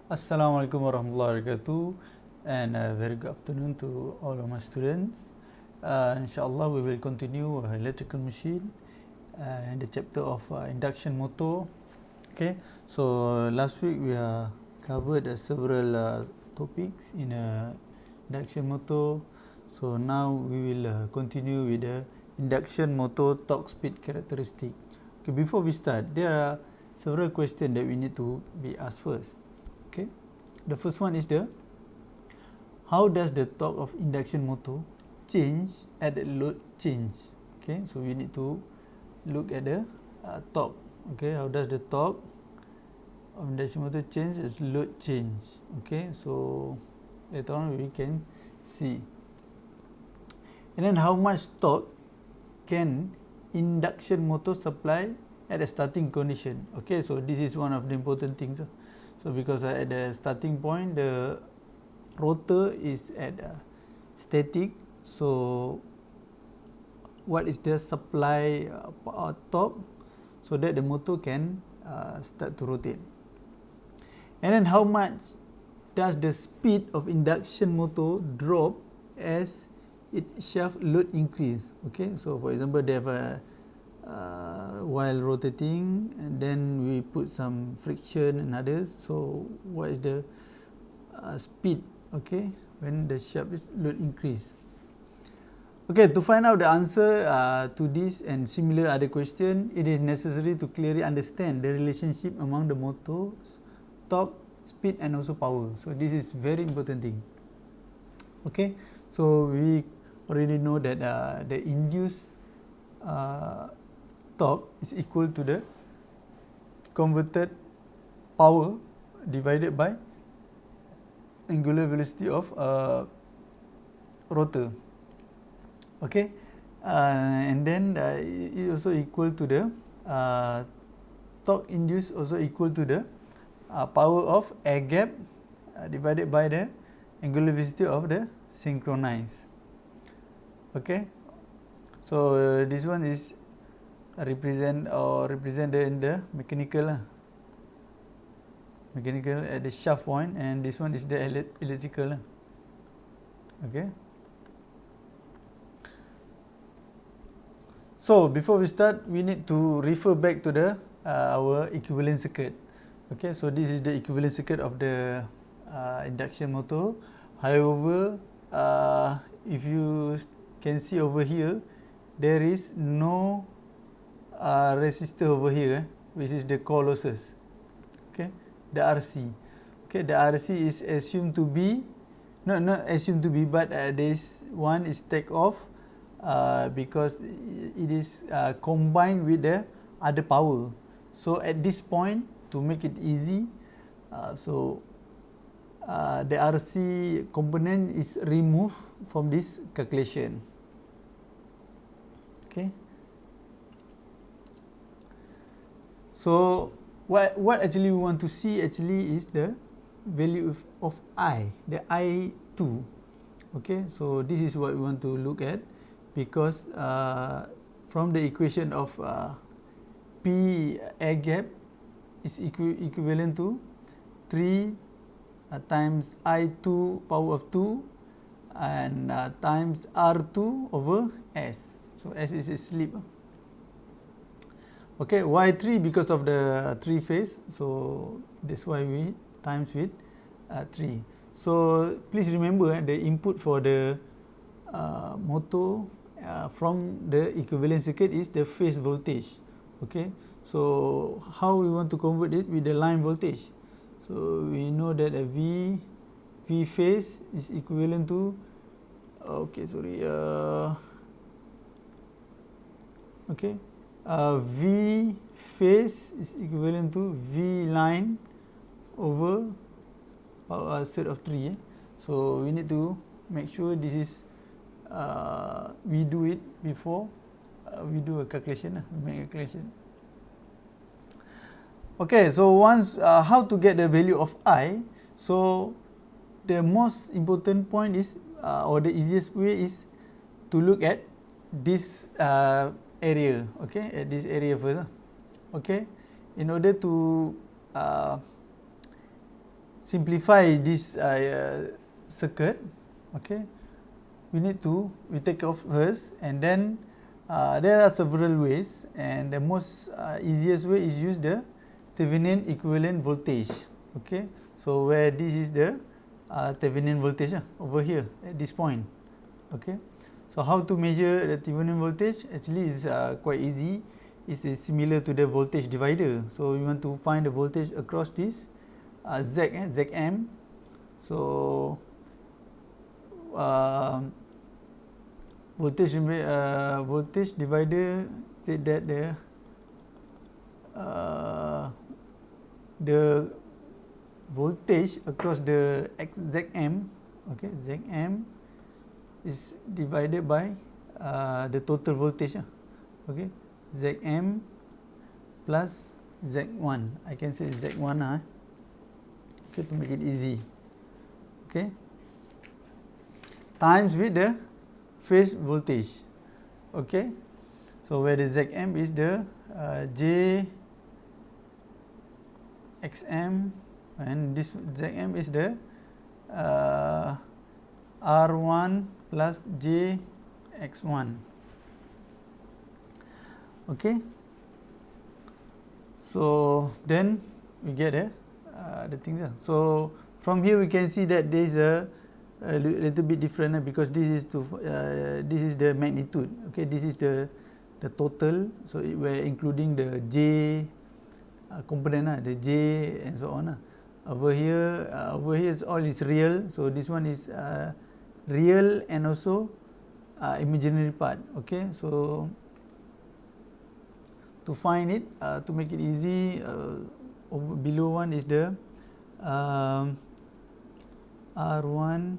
Assalamualaikum warahmatullahi wabarakatuh, and a very good afternoon to all of my students. Inshallah, we will continue electrical machine and the chapter of induction motor. Okay, so last week we covered several topics in induction motor. So now we will continue with the induction motor torque speed characteristic. Okay, before we start, there are several questions that we need to be asked first. Okay, the first one is how does the torque of induction motor change at the load change? Okay, so we need to look at the torque. Okay, how does the torque of induction motor change as load change? Okay, so later on we can see. And then how much torque can induction motor supply at the starting condition? Okay, so this is one of the important things. So because at the starting point the rotor is at static, so what is the supply torque so that the motor can start to rotate? And then how much does the speed of induction motor drop as its shaft load increase? Okay, so for example they have a while rotating, and then we put some friction and others. So what is the speed, okay, when the shaft is load increase? Okay, to find out the answer to this and similar other question, it is necessary to clearly understand the relationship among the motor's torque, speed and also power. So this is very important thing. Okay, so we already know that the induced torque is equal to the converted power divided by angular velocity of rotor. Okay, and then it also equal to the torque induced also equal to the power of air gap divided by the angular velocity of the synchronized. Okay, so this one is represented in the mechanical at the shaft point, and this one is the electrical. Okay, so before we start we need to refer back to the our equivalent circuit. Okay, so this is the equivalent circuit of the induction motor. However, if you can see over here, there is no resistor over here, which is the core losses. Okay, the RC. Okay, the RC is assumed to be not assumed to be, but this one is take off because it is combined with the other power. So at this point, to make it easy, the RC component is removed from this calculation. Okay. So what actually we want to see actually is the value of I, the I2. Okay, so this is what we want to look at, because from the equation of P air gap is equivalent to 3 times I2 power of 2 and times R2 over S. So S is a slip. Okay, Y3 because of the 3 phase, so that's why we times with 3. So please remember the input for the motor from the equivalent circuit is the phase voltage. Okay, so how we want to convert it with the line voltage? So we know that a V phase is equivalent to V phase is equivalent to V line over set of 3. So we need to make sure this is we do it before we do a calculation, make a calculation. Okay, so once how to get the value of I? So the most important point is or the easiest way is to look at this area. Okay, at this area first. Okay, in order to simplify this circuit, okay, we take off first, and then there are several ways, and the most easiest way is use the Thevenin equivalent voltage. Okay, so where this is the Thevenin voltage over here at this point. Okay, so how to measure the Thevenin voltage? Actually, is quite easy. It is similar to the voltage divider. So we want to find the voltage across this Zm. So voltage divider said that the voltage across the Zm, okay, Zm is divided by the total voltage, okay, Zm plus Z1. I can say Z1, okay, to make it easy, okay, times with the phase voltage, okay. So where the Zm is the J xm, and this Zm is the R1 plus J x1, okay. So then we get the things. So from here we can see that there is a little bit different, because this is the magnitude, okay, this is the total, so we're including the J component, the J and so on. Over here all is real, so this one is real and also imaginary part, okay. So to find it, to make it easy, below one is the R1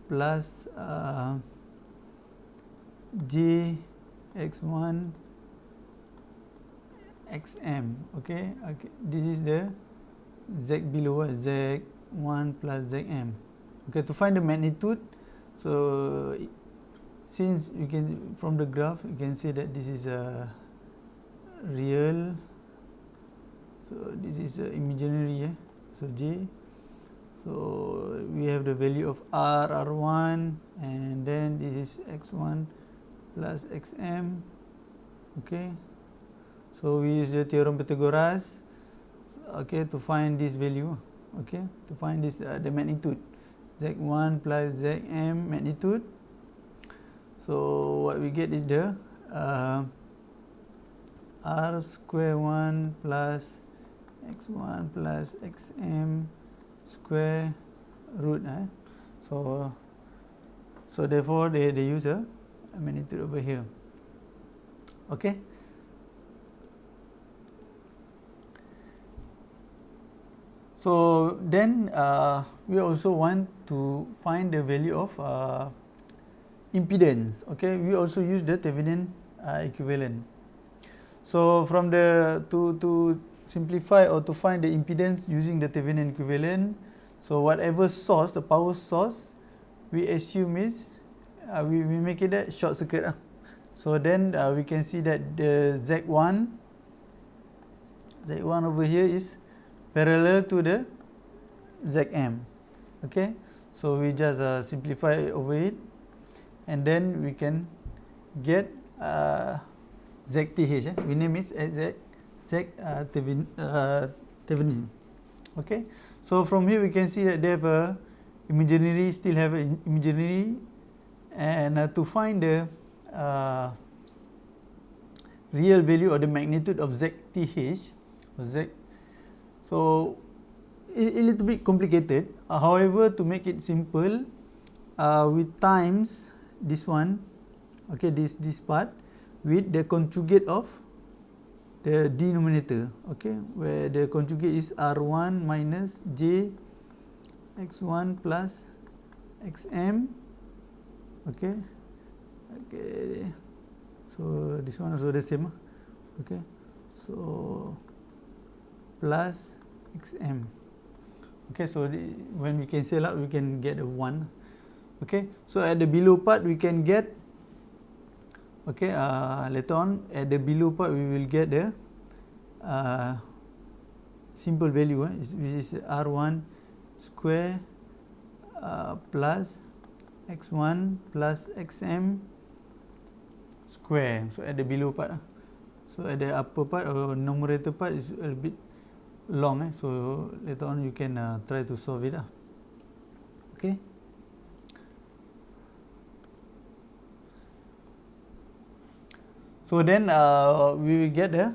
plus J x1 xm, okay. This is the Z below, Z1 plus Zm, okay. To find the magnitude, so since you can, from the graph you can see that this is a real, so this is imaginary, so J, so we have the value of R1, and then this is x1 plus xm, okay. So we use the theorem Pythagoras, okay, to find this value, okay, to find this the magnitude, Z1 plus Zm magnitude. So what we get is the R square 1 plus x1 plus xm square root. So therefore they use a magnitude over here, okay. So then we also want to find the value of impedance, okay. We also use the Thevenin equivalent. So from the to simplify or to find the impedance using the Thevenin equivalent, so whatever source, the power source, we assume is we make it a short circuit. So then we can see that the Z1 over here is parallel to the Zm, okay. So we just simplify over it, and then we can get ZTH. We name it as Thevenin, okay. So from here we can see that they have a imaginary, still have an imaginary, and to find the real value or the magnitude of ZTH or Z. So a little bit complicated. However, to make it simple, we times this one, okay, this part with the conjugate of the denominator, okay, where the conjugate is R1 minus J x1 plus xm, okay. So this one also the same, okay. So plus xm, okay. So when we cancel out, we can get a 1, okay. So at the below part we can get, okay, later on at the below part we will get the simple value, which is r1 square plus x1 plus xm square. So at the below part, so at the upper part or numerator part is a bit long, so later on you can try to solve it. Okay. So then we will get the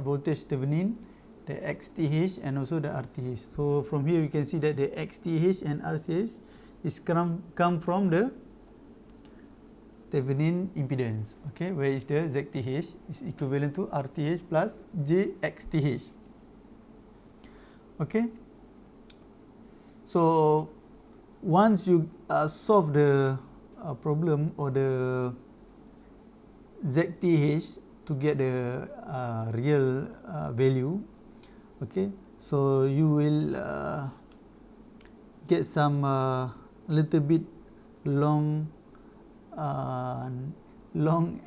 voltage Thevenin, the XTH and also the RTH. So from here you can see that the XTH and RTH is come from the Thevenin impedance, okay, where is the ZTH is equivalent to RTH plus JXTH. Okay. So once you solve the problem or the ZTH to get the real value, okay, so you will get some little bit long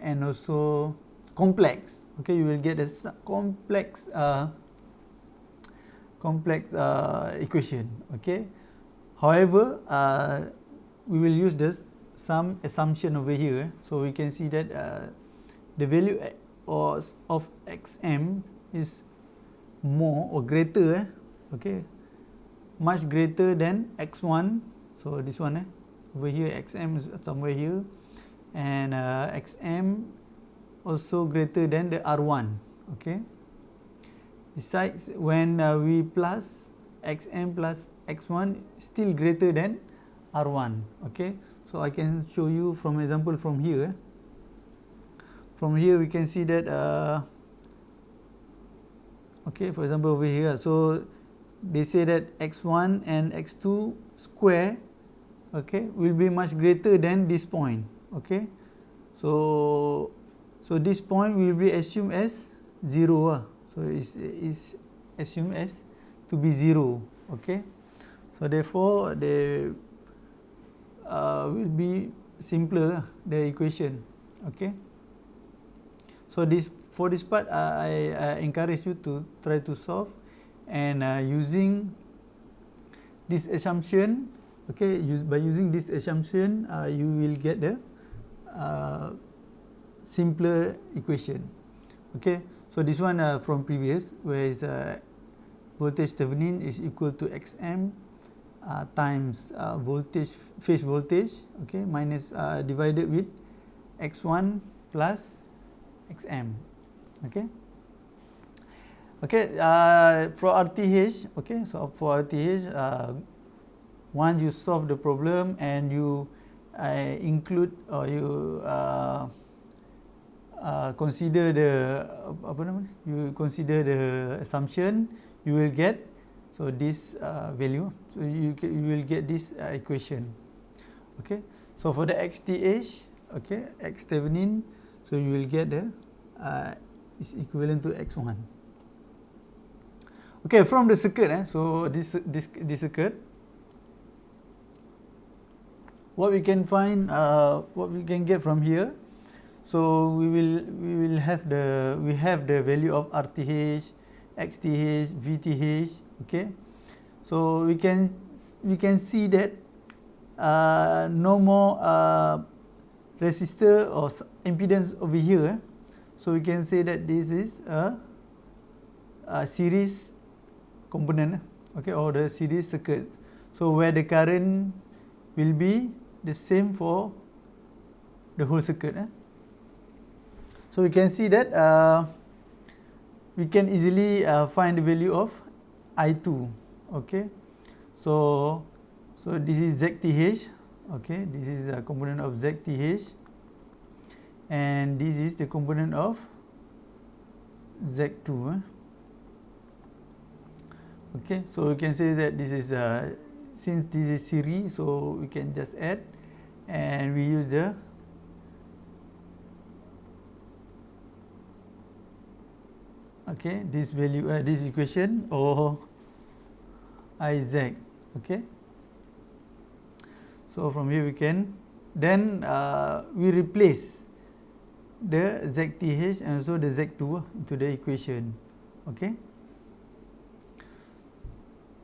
and also complex. Okay, you will get a complex equation. Okay, however, we will use some assumption over here, so we can see that the value of xm is more or greater, okay, much greater than x1. So this one, over here xm is somewhere here, and xm also greater than the r1. Okay. Besides, when we plus xm plus x1 still greater than r1. Okay. So I can show you from example from here. From here we can see that okay, for example over here, so they say that x1 and x2 square, okay, will be much greater than this point. Okay, so this point will be assumed as 0. So is assumed as to be 0. Okay, so therefore they will be simpler, the equation. Okay. So for this part, I encourage you to try to solve, and using this assumption, okay, by using this assumption, you will get the simpler equation. Okay, so this one from previous, where is voltage Thevenin is equal to xm times voltage, phase voltage, okay, minus divided with x1 plus xm. Okay. Okay. For RTH, okay, so for RTH, once you solve the problem and you include or you consider the consider the assumption, you will get so this value. So you will get this equation. Okay. So for the XTH, okay, X Thevenin, so you will get the is equivalent to x1. Okay, from the circuit, so this circuit, what we can find, what we can get from here. So we will have the value of RTH, XTH, VTH. Okay, so we can see that no more resistor or impedance over here. So we can say that this is a series component, okay, or the series circuit. So where the current will be the same for the whole circuit. So we can see that we can easily find the value of I2. Okay, so this is ZTH. Okay, this is a component of ZTH, and this is the component of Z2. Okay, so we can say that this is since this is series, so we can just add, and we use the okay, this value, this equation, or Iz. Okay, so from here we can then we replace the ZTH and also the Z2 into the equation. Okay,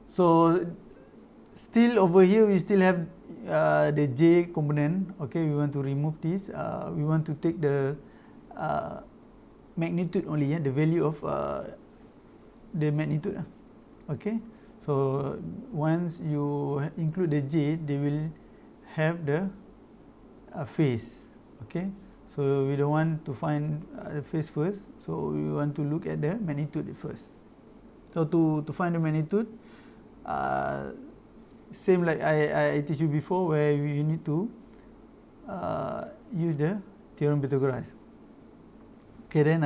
so still over here we still have the j component. Okay, we want to remove this. We want to take the magnitude only, the value of the magnitude. Okay, so once you include the j, they will have the phase. Okay, so we don't want to find the phase first, so we want to look at the magnitude first. So to find the magnitude, same like I teach you before, where you need to use the theorem Pythagoras. Okay, then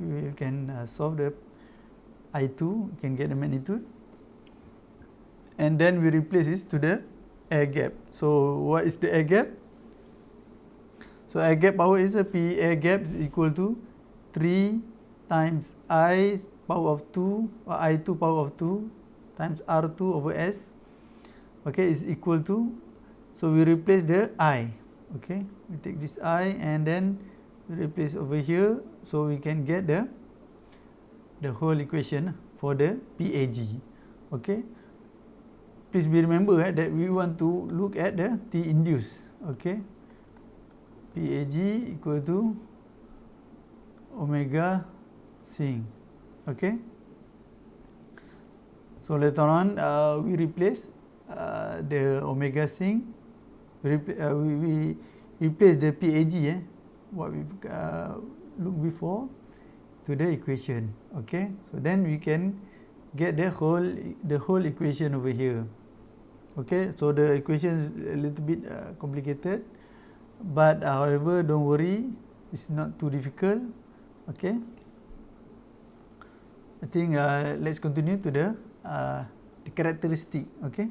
we can solve the I2, can get the magnitude, and then we replace this to the air gap. So what is the air gap? So air gap power is P air gap is equal to 3 times I power of 2 or I2 power of 2 times R2 over S. Okay, is equal to, so we replace the I. Okay, we take this I and then we replace over here, so we can get the whole equation for the PAG. Okay, please be remember that we want to look at the T induced. Okay, PAG equal to omega sine. Okay, so later on we replace the omega sine, we replace the PAG, what we looked before, to the equation. Okay, so then we can get the whole equation over here. Okay, so the equation is a little bit complicated, but however, don't worry, it's not too difficult. Okay, I think let's continue to the characteristic. Okay.